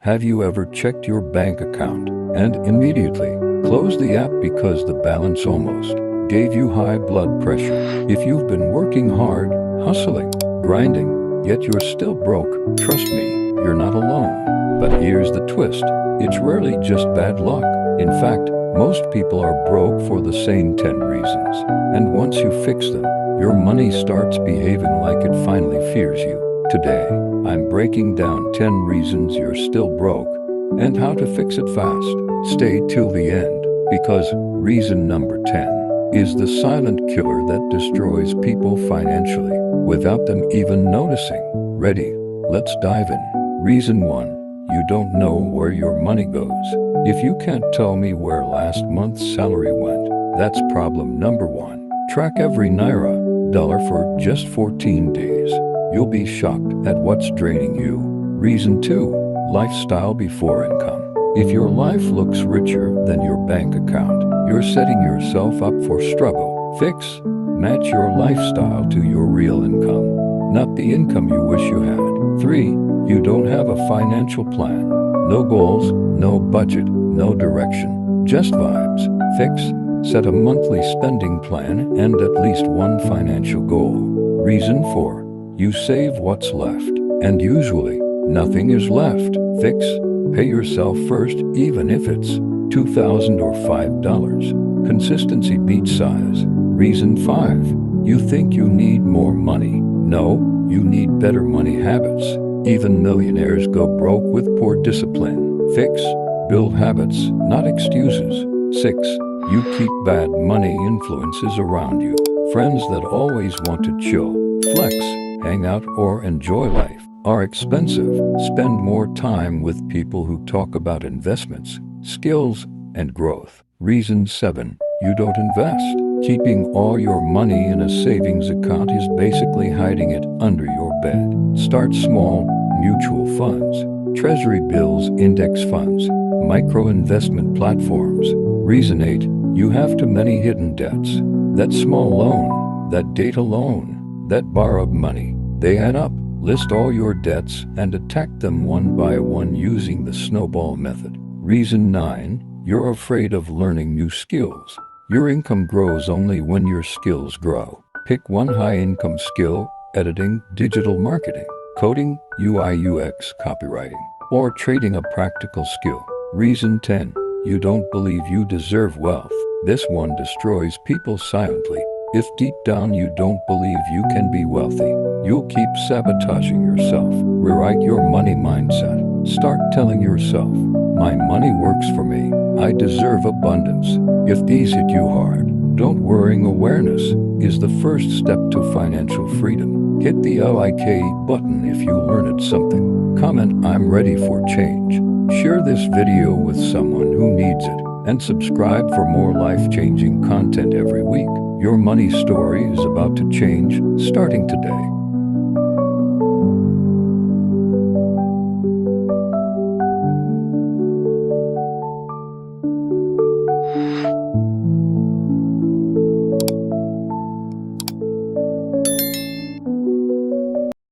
Have you ever checked your bank account and immediately closed the app because the balance almost gave you high blood pressure? If you've been working hard, hustling, grinding, yet you're still broke, trust me, you're not alone. But here's the twist. It's rarely just bad luck. In fact, most people are broke for the same 10 reasons. And once you fix them, your money starts behaving like it finally fears you. Today, I'm breaking down 10 reasons you're still broke and how to fix it fast. Stay till the end, because reason number 10 is the silent killer that destroys people financially without them even noticing. Ready? Let's dive in. Reason 1. You don't know where your money goes. If you can't tell me where last month's salary went, that's problem number 1. Track every naira, dollar for just 14 days. You'll be shocked at what's draining you. Reason 2. Lifestyle before income. If your life looks richer than your bank account, you're setting yourself up for struggle. Fix, match your lifestyle to your real income, not the income you wish you had. 3. You don't have a financial plan. No goals, no budget, no direction, just vibes. Fix, set a monthly spending plan and at least one financial goal. Reason 4. You save what's left, and usually, nothing is left. Fix, pay yourself first even if it's $2,000 or $5. Consistency beats size. Reason 5. You think you need more money. No, you need better money habits. Even millionaires go broke with poor discipline. Fix, build habits, not excuses. 6. You keep bad money influences around you. Friends that always want to chill, flex, hang out or enjoy life are expensive. Spend more time with people who talk about investments, skills, and growth. Reason 7. You don't invest. Keeping all your money in a savings account is basically hiding it under your bed. Start small. Mutual funds, treasury bills, index funds, micro investment platforms. Reason 8. You have too many hidden debts. That small loan, that data loan, that borrowed money, they add up. List all your debts and attack them one by one using the snowball method. Reason 9. You're afraid of learning new skills. Your income grows only when your skills grow. Pick one high-income skill: editing, digital marketing, coding, UI/UX, copywriting, or trading, a practical skill. Reason 10. You don't believe you deserve wealth. This one destroys people silently. If deep down you don't believe you can be wealthy, you'll keep sabotaging yourself. Rewrite your money mindset. Start telling yourself, my money works for me. I deserve abundance. If these hit you hard, don't worry. Awareness is the first step to financial freedom. Hit the like button if you learned something. Comment, I'm ready for change. Share this video with someone who needs it. And subscribe for more life-changing content every week. Your money story is about to change, starting today.